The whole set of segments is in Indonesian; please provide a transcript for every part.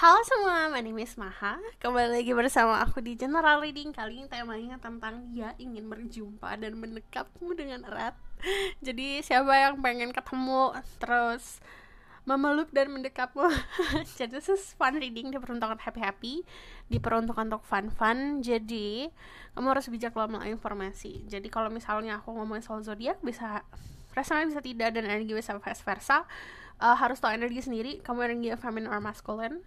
Halo semua, my name is Maha. Kembali lagi bersama aku di General Reading. Kali ini temanya tentang dia ingin berjumpa dan mendekapmu dengan erat. Jadi siapa yang pengen ketemu terus memeluk dan mendekapmu. Jadi this is fun reading, diperuntukkan happy-happy, diperuntukkan untuk fun-fun. Jadi kamu harus bijak dalam informasi. Jadi kalau misalnya aku ngomongin soal zodiak, bisa resonate, bisa tidak, dan energi bisa vice versa. Harus tahu energi sendiri, kamu energi feminine or masculine.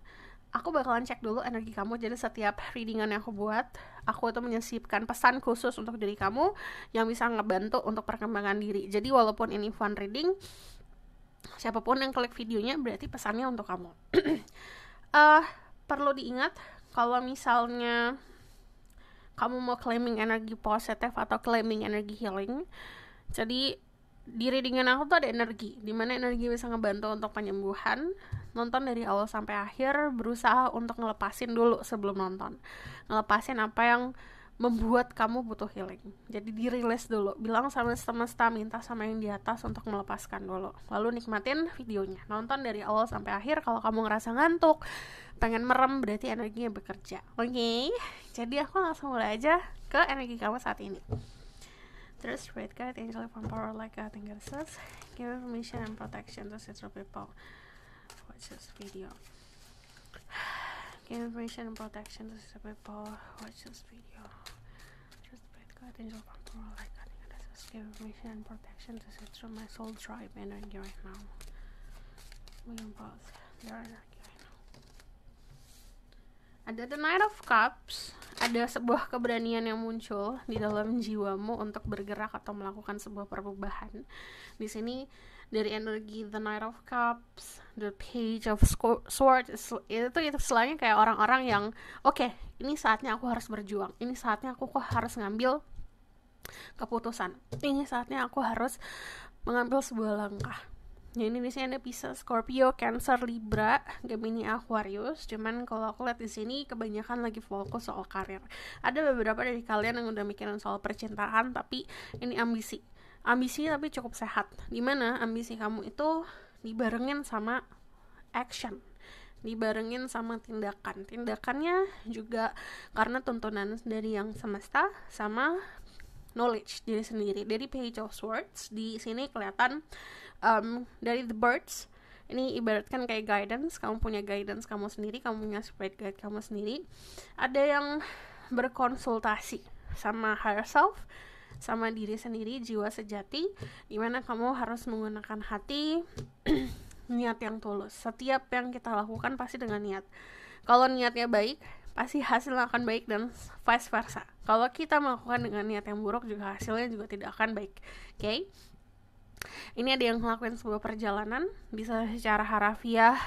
Aku bakalan cek dulu energi kamu. Jadi setiap readingan yang aku buat, aku tuh menyisipkan pesan khusus untuk diri kamu yang bisa ngebantu untuk perkembangan diri. Jadi walaupun ini fun reading, siapapun yang klik videonya berarti pesannya untuk kamu. Perlu diingat kalau misalnya kamu mau claiming energi positif atau claiming energi healing, jadi di readingan aku tuh ada energi, dimana energi bisa ngebantu untuk penyembuhan. Nonton dari awal sampai akhir, berusaha untuk ngelepasin dulu sebelum nonton, ngelepasin apa yang membuat kamu butuh healing. Jadi dirilis dulu, bilang sama semesta, minta sama yang di atas untuk melepaskan dulu, lalu nikmatin videonya. Nonton dari awal sampai akhir. Kalau kamu ngerasa ngantuk, pengen merem, berarti energinya bekerja. Oke? Jadi aku langsung mulai aja ke energi kamu saat ini. There's Spirit Guide, Angel from Power Like God and Goddesses. Give information and protection to central people. Watch this video. Give information and protection to central people. Watch this video. Just Spirit Guide, Angel from Power Like God and Goddesses. Give information and protection to central my soul tribe energy right now. William Both. Their energy right now. Ada The Knight of Cups. Ada sebuah keberanian yang muncul di dalam jiwamu untuk bergerak atau melakukan sebuah perubahan. Di sini dari energi The Knight of Cups, The Page of Swords, itu istilahnya kayak orang-orang yang oke, ini saatnya aku harus berjuang. Ini saatnya aku harus ngambil keputusan. Ini saatnya aku harus mengambil sebuah langkah. Ya, ini di sini ada Pisces, Scorpio, Cancer, Libra, Gemini, Aquarius. Cuman kalau aku lihat di sini kebanyakan lagi fokus soal karir. Ada beberapa dari kalian yang udah mikirin soal percintaan, tapi ini ambisi tapi cukup sehat. Dimana ambisi kamu itu dibarengin sama action, dibarengin sama tindakannya juga karena tuntunan dari yang semesta sama knowledge diri sendiri. Dari Page of Swords di sini kelihatan dari The Birds, ini ibaratkan kayak guidance. Kamu punya guidance kamu sendiri, kamu punya spirit guide kamu sendiri. Ada yang berkonsultasi sama higher self, sama diri sendiri, jiwa sejati, dimana kamu harus menggunakan hati, niat yang tulus. Setiap yang kita lakukan pasti dengan niat. Kalau niatnya baik, pasti hasilnya akan baik, dan vice versa. Kalau kita melakukan dengan niat yang buruk, juga hasilnya juga tidak akan baik. Oke? Ini ada yang ngelakuin sebuah perjalanan, bisa secara harafiah,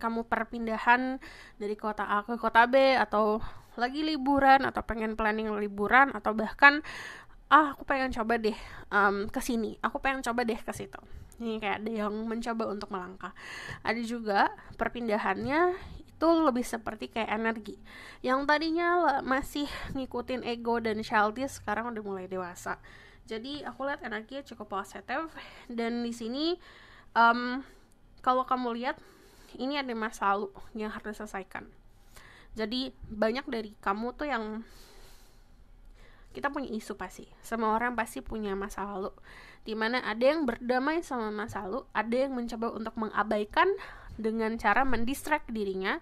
kamu perpindahan dari kota A ke kota B, atau lagi liburan, atau pengen planning liburan, atau bahkan aku pengen coba deh ke sini, aku pengen coba deh ke situ. Ini kayak ada yang mencoba untuk melangkah. Ada juga perpindahannya itu lebih seperti kayak energi yang tadinya masih ngikutin ego dan childish, sekarang udah mulai dewasa. Jadi aku lihat energinya cukup positif. Dan di sini kalau kamu lihat, ini ada masa lalu yang harus diselesaikan. Jadi banyak dari kamu tuh yang kita punya isu, pasti semua orang pasti punya masa lalu, dimana ada yang berdamai sama masa lalu, ada yang mencoba untuk mengabaikan dengan cara mendistract dirinya,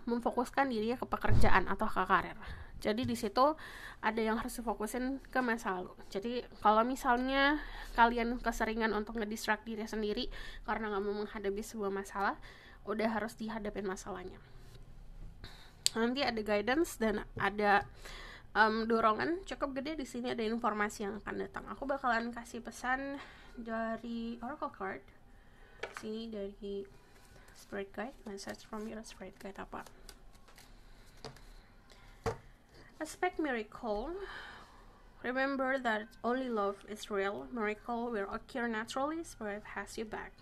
memfokuskan dirinya ke pekerjaan atau ke karir. Jadi di situ ada yang harus difokusin ke masa lalu. Jadi kalau misalnya kalian keseringan untuk ngedistract diri sendiri karena nggak mau menghadapi sebuah masalah, udah harus dihadapin masalahnya. Nanti ada guidance dan ada dorongan cukup gede. Di sini ada informasi yang akan datang. Aku bakalan kasih pesan dari Oracle card. Sini dari Spirit Guide, message from your Spirit Guide apa? Expect miracle. Remember that only love is real. Miracle will occur naturally. Spirit has you back.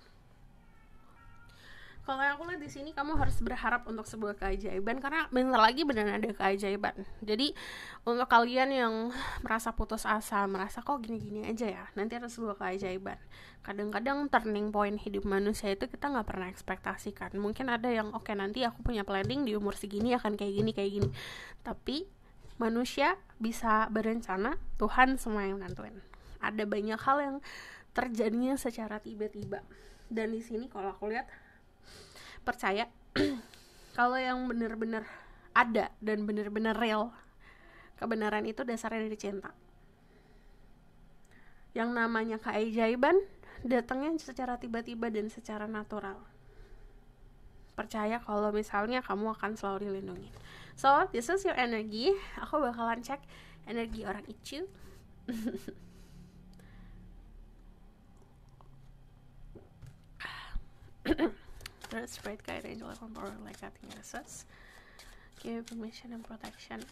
Kalau yang aku lihat di sini, kamu harus berharap untuk sebuah keajaiban, karena bentar lagi beneran ada keajaiban. Jadi untuk kalian yang merasa putus asa, merasa kok gini-gini aja ya, nanti ada sebuah keajaiban. Kadang-kadang turning point hidup manusia itu kita nggak pernah ekspektasikan. Mungkin ada yang oke, nanti aku punya planning di umur segini akan kayak gini. Tapi manusia bisa berencana, Tuhan semua yang nentuin. Ada banyak hal yang terjadinya secara tiba-tiba. Dan di sini kalau aku lihat, percaya kalau yang benar-benar ada dan benar-benar real, kebenaran itu dasarnya dari cinta. Yang namanya keajaiban datangnya secara tiba-tiba dan secara natural. Percaya kalau misalnya kamu akan selalu dilindungi. So, this is your energy. Aku bakalan cek energi orang itu. Let's spread guide angel from power like nothing else. Give permission and protection.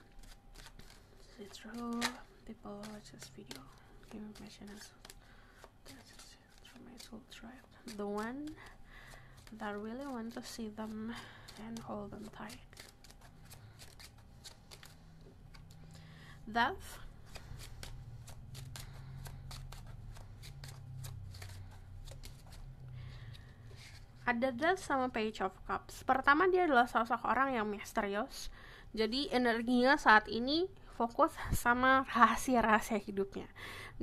See through people watch this video. Give permission and through my soul tribe. The one that really want to see them and hold them tight. Death. Ada Death sama Page of Cups. Pertama, dia adalah sosok orang yang misterius. Jadi energinya saat ini fokus sama rahasia-rahasia hidupnya.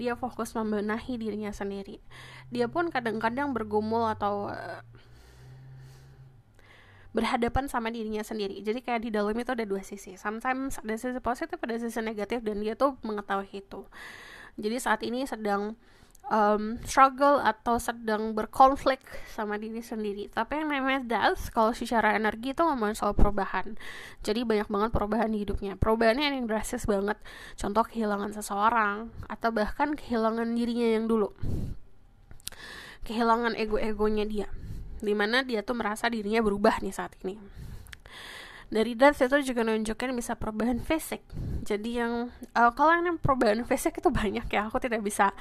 Dia fokus membenahi dirinya sendiri. Dia pun kadang-kadang bergumul atau berhadapan sama dirinya sendiri. Jadi kayak di dalam itu ada dua sisi. Sometimes ada sisi positif, ada sisi negatif, dan dia tuh mengetahui itu. Jadi saat ini sedang struggle atau sedang berkonflik sama diri sendiri. Tapi yang namanya Death, kalau secara energi itu ngomongin soal perubahan. Jadi banyak banget perubahan di hidupnya. Perubahannya yang drastis banget. Contoh kehilangan seseorang, atau bahkan kehilangan dirinya yang dulu. Kehilangan ego-egonya dia, dimana dia tuh merasa dirinya berubah nih saat ini. Dari Death itu juga nunjukin bisa perubahan fisik. Jadi yang kalau yang perubahan fisik itu banyak ya, aku tidak bisa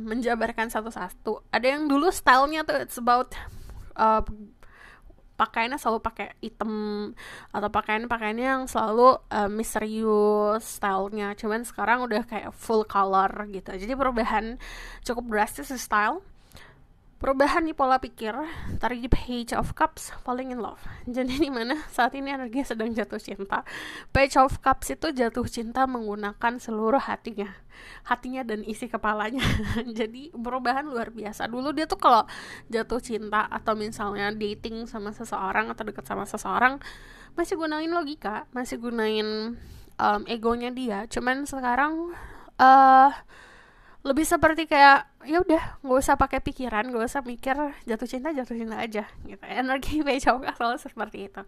menjabarkan satu-satu. Ada yang dulu stylenya tuh it's about pakaiannya selalu pakai hitam, atau pakaiannya yang selalu misterius stylenya. Cuman sekarang udah kayak full color gitu. Jadi perubahan cukup drastis di style. Perubahan di pola pikir, tarik di Page of Cups, falling in love. Jadi dimana saat ini energinya sedang jatuh cinta. Page of Cups itu jatuh cinta menggunakan seluruh hatinya dan isi kepalanya. Jadi perubahan luar biasa. Dulu dia tuh kalau jatuh cinta atau misalnya dating sama seseorang atau dekat sama seseorang, masih gunain logika, masih gunain egonya dia. Cuman sekarang lebih seperti kayak ya udah, nggak usah pakai pikiran, nggak usah mikir, jatuh cinta aja gitu. Energi Page of Cups selalu seperti itu,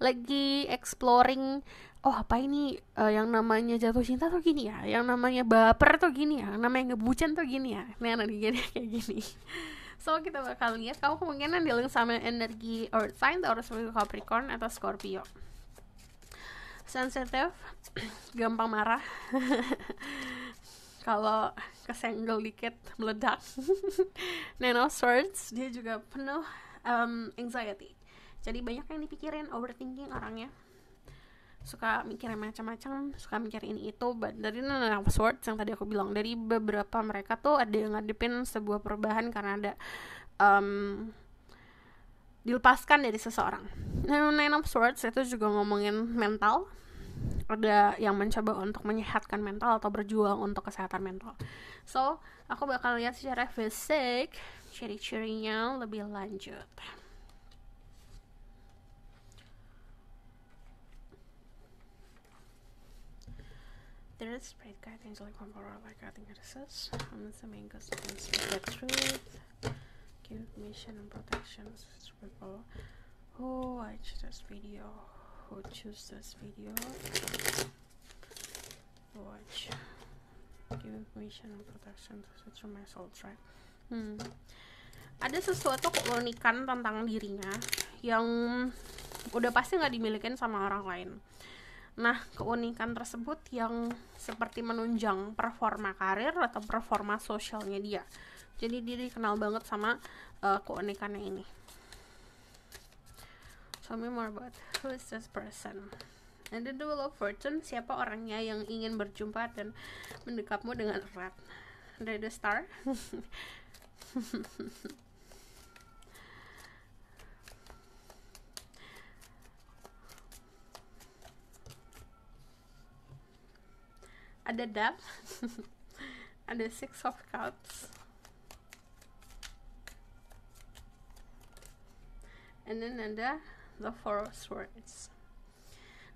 lagi exploring. Oh, apa ini yang namanya jatuh cinta tuh gini ya, yang namanya baper tuh gini ya, yang namanya ngebucin tuh gini ya. Ini energi kayak gini. So kita bakal lihat kamu kemungkinan dealing sama energi Earth sign, Taurus, Capricorn atau Scorpio. Sensitive, gampang marah. Kalau kesenggol dikit meledak. Nine of Swords, dia juga penuh anxiety. Jadi banyak yang dipikirin, overthinking orangnya. Suka mikirin macam-macam, suka mikirin ini itu. Dari Nine of Swords yang tadi aku bilang, dari beberapa mereka tuh ada yang ngadepin sebuah perubahan karena ada dilepaskan dari seseorang. Nine of Swords itu juga ngomongin mental. Ada yang mencoba untuk menyehatkan mental atau berjuang untuk kesehatan mental. So, aku bakal lihat secara fisik ciri-cirinya lebih lanjut. There is spread guide angelic power like I think it is. I'm the main cause to speak the truth. Give mission and protections to people who watch this video. Who choose this video, watch, give information and protection to my soul tribe. Ada sesuatu keunikan tentang dirinya yang udah pasti nggak dimilikin sama orang lain. Nah, keunikan tersebut yang seperti menunjang performa karir atau performa sosialnya dia. Jadi dia dikenal banget sama keunikannya ini. Tell me more about who is this person. And the Wheel of Fortune, siapa orangnya yang ingin berjumpa dan mendekapmu dengan erat. The Star. Ada Death. Ada Six of Cups. And then ada the Four of Swords.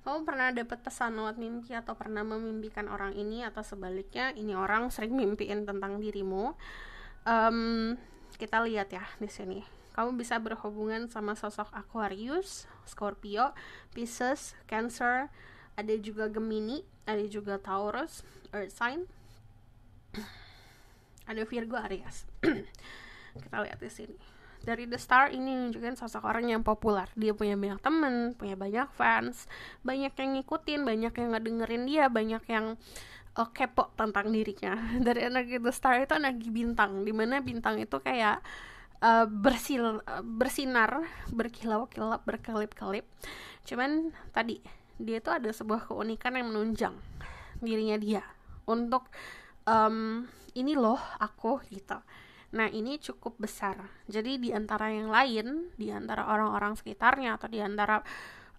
Kamu pernah dapat pesan lewat mimpi atau pernah memimpikan orang ini, atau sebaliknya ini orang sering mimpiin tentang dirimu. Kita lihat ya di sini. Kamu bisa berhubungan sama sosok Aquarius, Scorpio, Pisces, Cancer, ada juga Gemini, ada juga Taurus, Earth sign, ada Virgo, Aries. Kita lihat di sini. Dari The Star ini nunjukin sosok orang yang populer. Dia punya banyak temen, punya banyak fans, banyak yang ngikutin, banyak yang ngedengerin dia, banyak yang kepo tentang dirinya. Dari energi The Star itu energi bintang, dimana bintang itu kayak bersinar, berkilau-kilap, berkelip-kelip. Cuman tadi dia itu ada sebuah keunikan yang menunjang dirinya dia untuk ini loh aku gitu. Nah ini cukup besar. Jadi di antara yang lain, di antara orang-orang sekitarnya atau di antara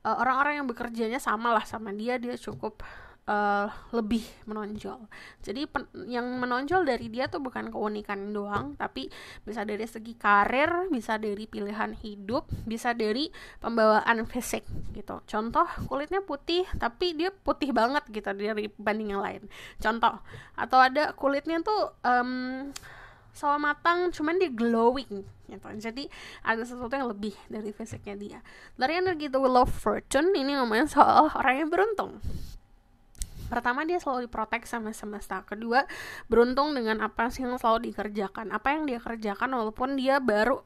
orang-orang yang bekerjanya sama lah sama dia cukup lebih menonjol. Jadi yang menonjol dari dia tuh bukan keunikan doang, tapi bisa dari segi karir, bisa dari pilihan hidup, bisa dari pembawaan fisik gitu. Contoh, kulitnya putih tapi dia putih banget gitu dari banding yang lain. Contoh, atau ada kulitnya tuh sawo matang cuman dia glowing gitu. Jadi ada sesuatu yang lebih dari fisiknya dia. Dari energi The Wheel of Fortune ini ngomongin soal orang yang beruntung. Pertama, dia selalu diprotek sama semesta. Kedua, beruntung dengan apa sih yang selalu dikerjakan. Apa yang dia kerjakan walaupun dia baru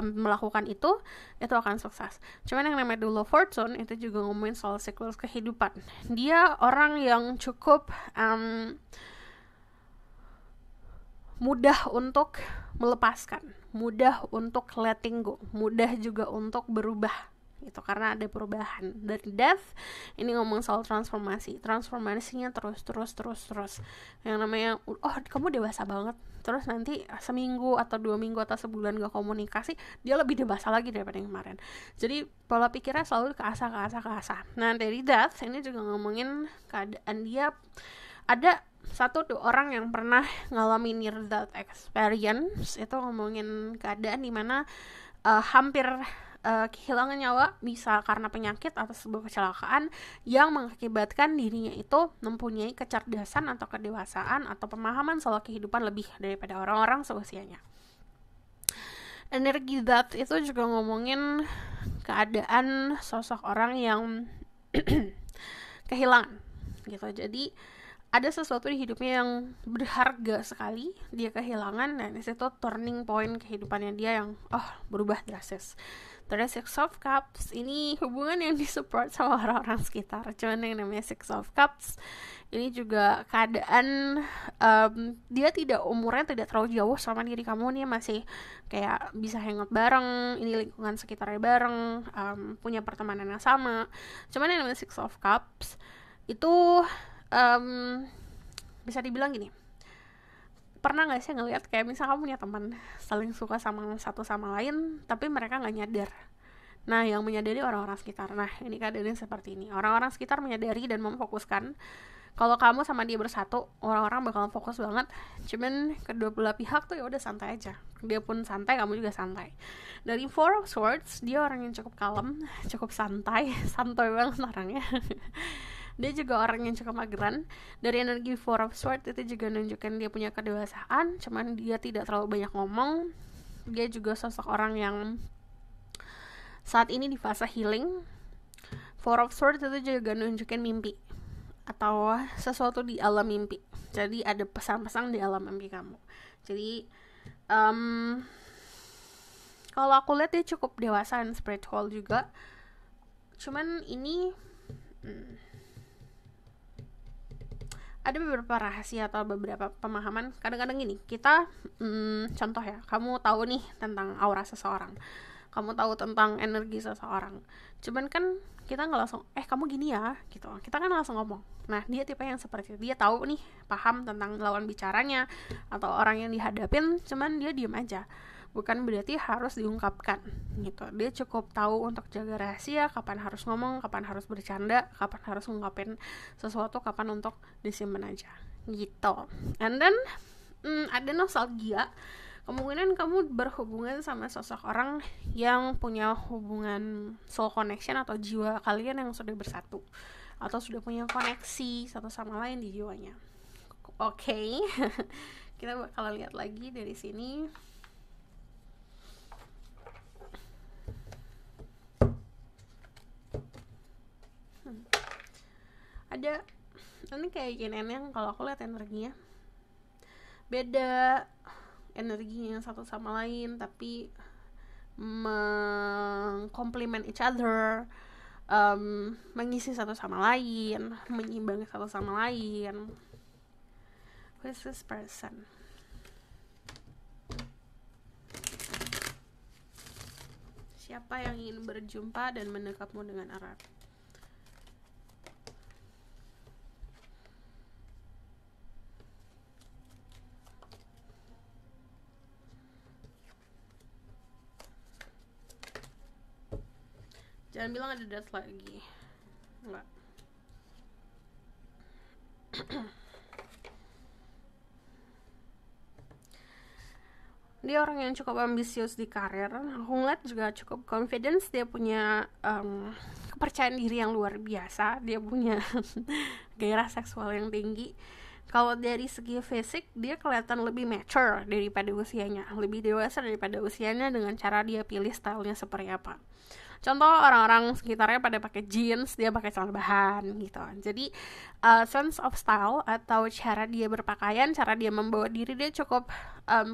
melakukan itu akan sukses. Cuman yang namanya The Wheel of Fortune itu juga ngomongin soal siklus kehidupan. Dia orang yang cukup mudah untuk melepaskan, mudah untuk letting go, mudah juga untuk berubah gitu, karena ada perubahan. Dari Death ini ngomong soal transformasinya terus. Yang namanya kamu dewasa banget, terus nanti seminggu atau 2 minggu atau sebulan gak komunikasi, dia lebih dewasa lagi daripada yang kemarin. Jadi pola pikirnya selalu ke asah. Nah dari Death ini juga ngomongin keadaan dia. Ada 1-2 orang yang pernah ngalamin near death experience, itu ngomongin keadaan dimana hampir kehilangan nyawa, bisa karena penyakit atau sebuah kecelakaan yang mengakibatkan dirinya itu mempunyai kecerdasan atau kedewasaan atau pemahaman soal kehidupan lebih daripada orang-orang seusianya. Energi that itu juga ngomongin keadaan sosok orang yang kehilangan gitu. Jadi ada sesuatu di hidupnya yang berharga sekali dia kehilangan, dan disitu turning point kehidupannya dia yang berubah drastis. Terus Six of Cups ini hubungan yang disupport sama orang-orang sekitar. Cuman yang namanya Six of Cups ini juga keadaan dia umurnya tidak terlalu jauh sama diri kamu. Dia masih kayak bisa hangout bareng, ini lingkungan sekitarnya bareng, punya pertemanan yang sama. Cuman yang namanya Six of Cups itu bisa dibilang gini, pernah gak sih ngeliat kayak misalnya kamu punya teman saling suka sama satu sama lain tapi mereka gak nyadar. Nah yang menyadari orang-orang sekitar. Nah ini keadaannya seperti ini, orang-orang sekitar menyadari dan memfokuskan kalau kamu sama dia bersatu, orang-orang bakal fokus banget. Cuman kedua belah pihak tuh ya udah santai aja, dia pun santai, kamu juga santai. Dari Four of Swords, dia orang yang cukup kalem, cukup santai banget orangnya. Dia juga orang yang cukup mageran. Dari energi Four of Swords itu juga nunjukin dia punya kedewasaan, cuman dia tidak terlalu banyak ngomong. Dia juga sosok orang yang saat ini di fase healing. Four of Swords itu juga nunjukin mimpi atau sesuatu di alam mimpi. Jadi ada pesan-pesan di alam mimpi kamu. Jadi kalau aku lihat dia cukup dewasa dan spiritual juga. Cuman ini ada beberapa rahasia atau beberapa pemahaman. Kadang-kadang gini, kita contoh ya, kamu tahu nih tentang aura seseorang. kamu tahu tentang energi seseorang. Cuman kan kita nggak langsung kamu gini ya gitu, kita kan langsung ngomong. Nah, dia tipe yang seperti itu, dia tahu nih, paham tentang lawan bicaranya atau orang yang dihadapin, cuman dia diem aja, bukan berarti harus diungkapkan gitu. Dia cukup tahu untuk jaga rahasia, kapan harus ngomong, kapan harus bercanda, kapan harus ngungkapin sesuatu, kapan untuk disimpan aja gitu. And then ada nostalgia. Kemungkinan kamu berhubungan sama sosok orang yang punya hubungan soul connection atau jiwa kalian yang sudah bersatu atau sudah punya koneksi satu sama lain di jiwanya. Oke. Kita bakal lihat lagi dari sini. Ada ini kayak gini yang kalau aku lihat energinya beda, energinya satu sama lain tapi mengkomplement each other, mengisi satu sama lain, menyimbangi satu sama lain. Who is this person? Siapa yang ingin berjumpa dan mendekapmu dengan erat? Jangan bilang ada death lagi. Enggak. Dia orang yang cukup ambisius di karir. Aku ngeliat juga cukup confidence. Dia punya kepercayaan diri yang luar biasa. Dia punya gairah seksual yang tinggi. Kalau dari segi fisik, dia kelihatan lebih mature daripada usianya, lebih dewasa daripada usianya dengan cara dia pilih stylenya seperti apa. Contoh, orang-orang sekitarnya pada pakai jeans, dia pakai celana bahan gitu. Jadi sense of style atau cara dia berpakaian, cara dia membawa diri, dia cukup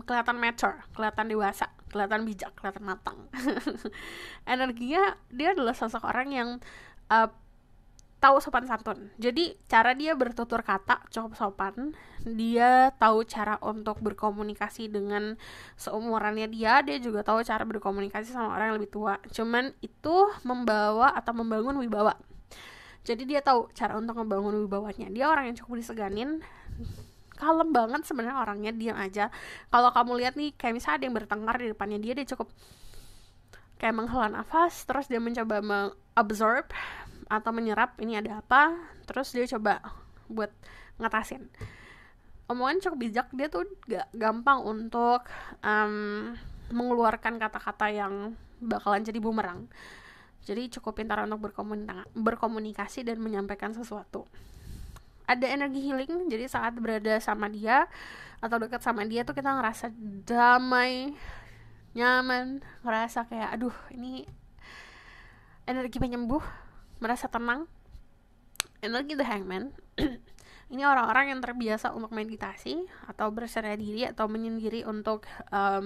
kelihatan mature, kelihatan dewasa, kelihatan bijak, kelihatan matang. Energinya, dia adalah sosok orang yang tahu sopan santun. Jadi cara dia bertutur kata cukup sopan. Dia tahu cara untuk berkomunikasi dengan seumurannya dia juga tahu cara berkomunikasi sama orang yang lebih tua. Cuman itu membawa atau membangun wibawa. Jadi dia tahu cara untuk membangun wibawanya. Dia orang yang cukup diseganin. Kalem banget sebenarnya orangnya, diam aja. Kalau kamu lihat nih, kayak misalnya ada yang bertengkar di depannya dia cukup kayak menghela nafas, terus dia mencoba mengabsorb atau menyerap ini ada apa, terus dia coba buat ngatasin. Omongan cukup bijak, dia tuh gak gampang untuk mengeluarkan kata-kata yang bakalan jadi bumerang. Jadi cukup pintar untuk berkomunikasi dan menyampaikan sesuatu. Ada energi healing, jadi saat berada sama dia atau dekat sama dia tuh kita ngerasa damai, nyaman, ngerasa kayak aduh ini energi penyembuh, merasa tenang. Energi The Hangman ini orang-orang yang terbiasa untuk meditasi atau berserah diri atau menyendiri untuk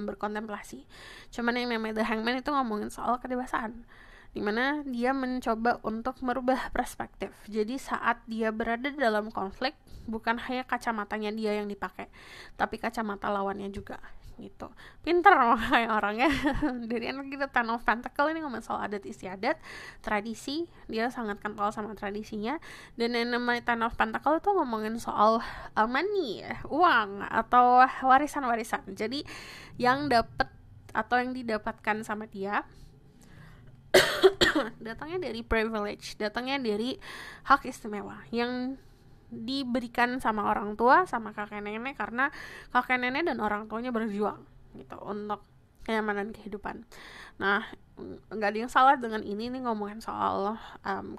berkontemplasi. Cuman yang namanya The Hangman itu ngomongin soal kedewasaan, dimana dia mencoba untuk merubah perspektif. Jadi saat dia berada dalam konflik, bukan hanya kacamatanya dia yang dipakai, tapi kacamata lawannya juga gitu. Pinter kayak orangnya. Dari energi The Ten of Pentacles ini ngomong soal adat istiadat, tradisi. Dia sangat kental sama tradisinya. Dan yang namanya Ten of Pentacles itu ngomongin soal money, uang atau warisan-warisan. Jadi yang dapat atau yang didapatkan sama dia datangnya dari privilege, datangnya dari hak istimewa yang diberikan sama orang tua, sama kakek nenek, karena kakek nenek dan orang tuanya berjuang gitu untuk kenyamanan kehidupan. Nah, nggak ada yang salah dengan ini ngomongin soal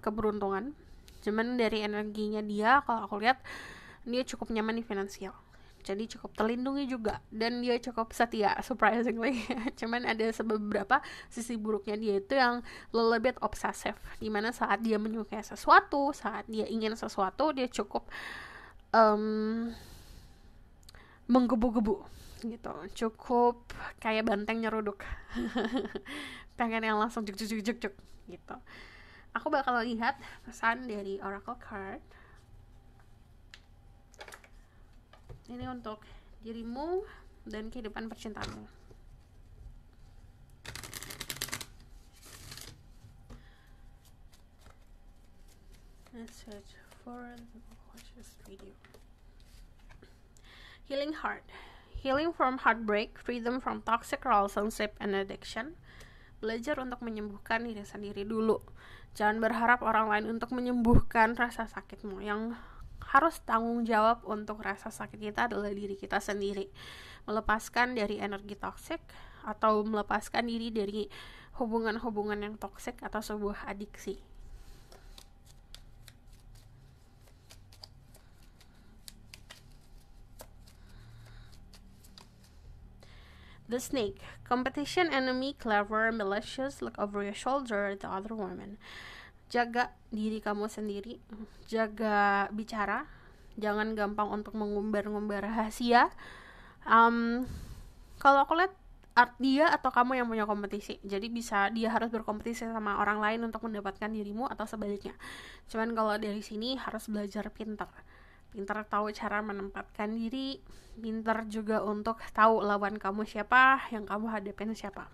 keberuntungan. Cuman dari energinya dia, kalau aku lihat dia cukup nyaman di finansial, jadi cukup terlindungi juga, dan dia cukup setia surprisingly. Cuman ada beberapa sisi buruknya dia itu yang little bit obsessive, dimana saat dia menyukai sesuatu, saat dia ingin sesuatu, dia cukup menggebu-gebu gitu, cukup kayak banteng nyeruduk. Pengen yang langsung juk gitu. Aku bakal lihat pesan dari Oracle Card. Ini untuk dirimu dan kehidupan percintaanmu. Let's search for watch this video. Healing heart. Healing from heartbreak, freedom from toxic relationship and addiction. Belajar untuk menyembuhkan diri sendiri dulu. Jangan berharap orang lain untuk menyembuhkan rasa sakitmu. Yang harus tanggung jawab untuk rasa sakit kita adalah diri kita sendiri. Melepaskan dari energi toksik atau melepaskan diri dari hubungan-hubungan yang toksik atau sebuah adiksi. The snake. Competition, enemy, clever, malicious, look over your shoulder at the other woman. Jaga diri kamu sendiri. Jaga bicara. Jangan gampang untuk mengumbar-ngumbar rahasia. Kalau aku lihat dia atau kamu yang punya kompetisi. Jadi bisa dia harus berkompetisi sama orang lain untuk mendapatkan dirimu atau sebaliknya. Cuman kalau dari sini harus belajar pintar tahu cara menempatkan diri, pintar juga untuk tahu lawan kamu siapa, yang kamu hadapin siapa.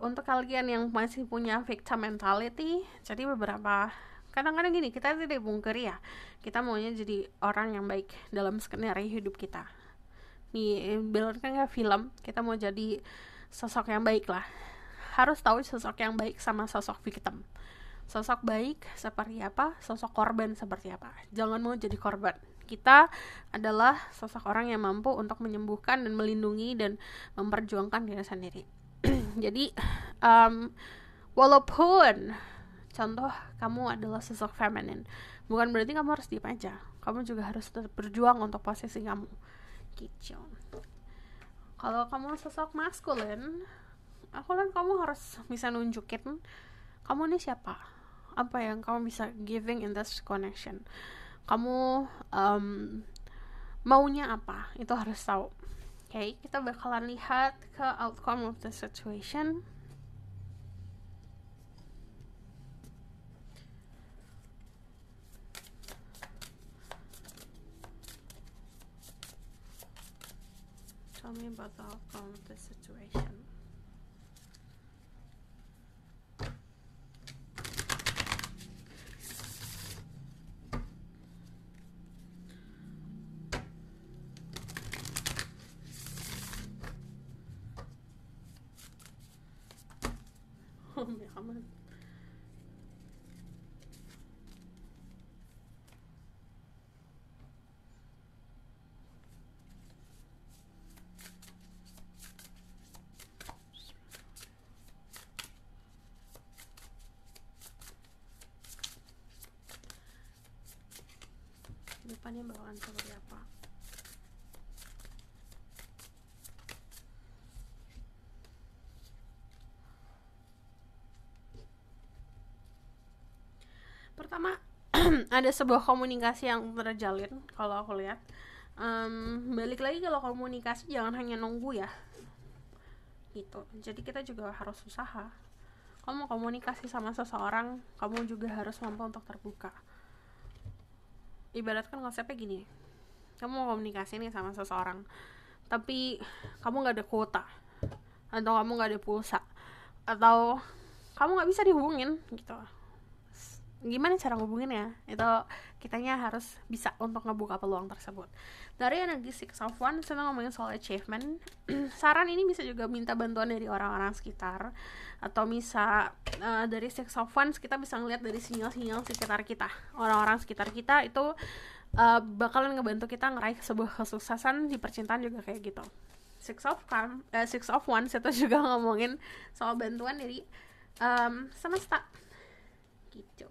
Untuk kalian yang masih punya victim mentality, jadi beberapa kadang-kadang gini, kita tidak bungkeri ya, kita maunya jadi orang yang baik dalam skenario hidup kita. Nih, kan kayak film, kita mau jadi sosok yang baik lah. Harus tahu sosok yang baik sama sosok victim. Sosok baik seperti apa, sosok korban seperti apa. Jangan mau jadi korban. Kita adalah sosok orang yang mampu untuk menyembuhkan dan melindungi dan memperjuangkan diri sendiri. Jadi, walaupun contoh kamu adalah sosok feminin, bukan berarti kamu harus diam aja. Kamu juga harus tetap berjuang untuk posisi kamu. Gitu. Kalau kamu sosok maskulin, aku kan kamu harus bisa nunjukin kamu ini siapa, apa yang kamu bisa giving in this connection. Kamu maunya apa, itu harus tahu. Okay, kita bakalan lihat ke outcome of the situation. Tell me about the outcome of the situation. Aman. Depannya bakalan seperti apa? Pertama, ada sebuah komunikasi yang terjalin. Kalau aku lihat, balik lagi, kalau komunikasi jangan hanya nunggu ya, gitu. Jadi kita juga harus usaha. Kamu komunikasi sama seseorang, kamu juga harus mampu untuk terbuka. Ibaratkan konsepnya gini, kamu mau komunikasi nih sama seseorang, tapi kamu gak ada kuota, atau kamu gak ada pulsa, atau kamu gak bisa dihubungin gitu. Gimana cara ngubunginnya? Itu kitanya harus bisa untuk ngebuka peluang tersebut. Dari energi Six of Wands, kita ngomongin soal achievement. Saran ini bisa juga minta bantuan dari orang-orang sekitar, atau bisa dari Six of Wands kita bisa ngeliat dari sinyal-sinyal sekitar kita. Orang-orang sekitar kita itu bakalan ngebantu kita ngeraih sebuah kesuksesan di percintaan juga kayak gitu. Six of Wands itu juga ngomongin soal bantuan dari semesta gitu.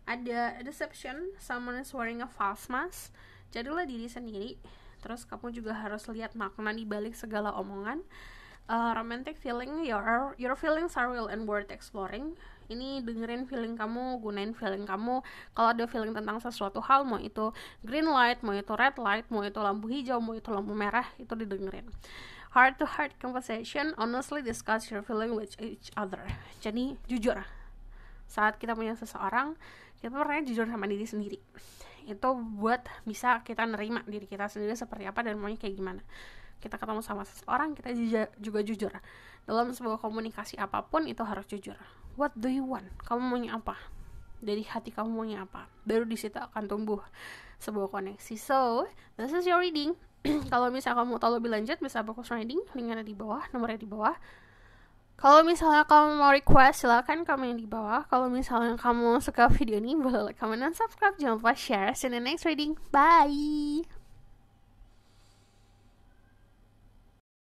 Ada deception, someone is wearing a false mask. Jadilah diri sendiri. Terus kamu juga harus lihat makna di balik segala omongan. Romantic feeling, your feelings are real and worth exploring. Ini dengerin feeling kamu, gunain feeling kamu. Kalau ada feeling tentang sesuatu hal, mau itu green light, mau itu red light, mau itu lampu hijau, mau itu lampu merah, itu didengerin. Heart to heart conversation, honestly discuss your feeling with each other. Jadi jujur. Saat kita punya seseorang, kita pernah jujur sama diri sendiri. Itu buat bisa kita nerima diri kita sendiri seperti apa dan maunya kayak gimana. Kita ketemu sama seseorang, kita juga jujur. Dalam sebuah komunikasi apapun itu harus jujur. What do you want? Kamu maunya apa? dari hati kamu maunya apa. Baru di situ akan tumbuh sebuah koneksi. So, this is your reading. Kalau misalnya kamu mau tahu lebih lanjut, bisa fokus reading, linknya ada di bawah, nomornya di bawah. Kalau misalnya kamu mau request, silakan komen di bawah. Kalau misalnya kamu suka video ini, boleh like, comment, dan subscribe. Jangan lupa share. See you in the next reading. Bye!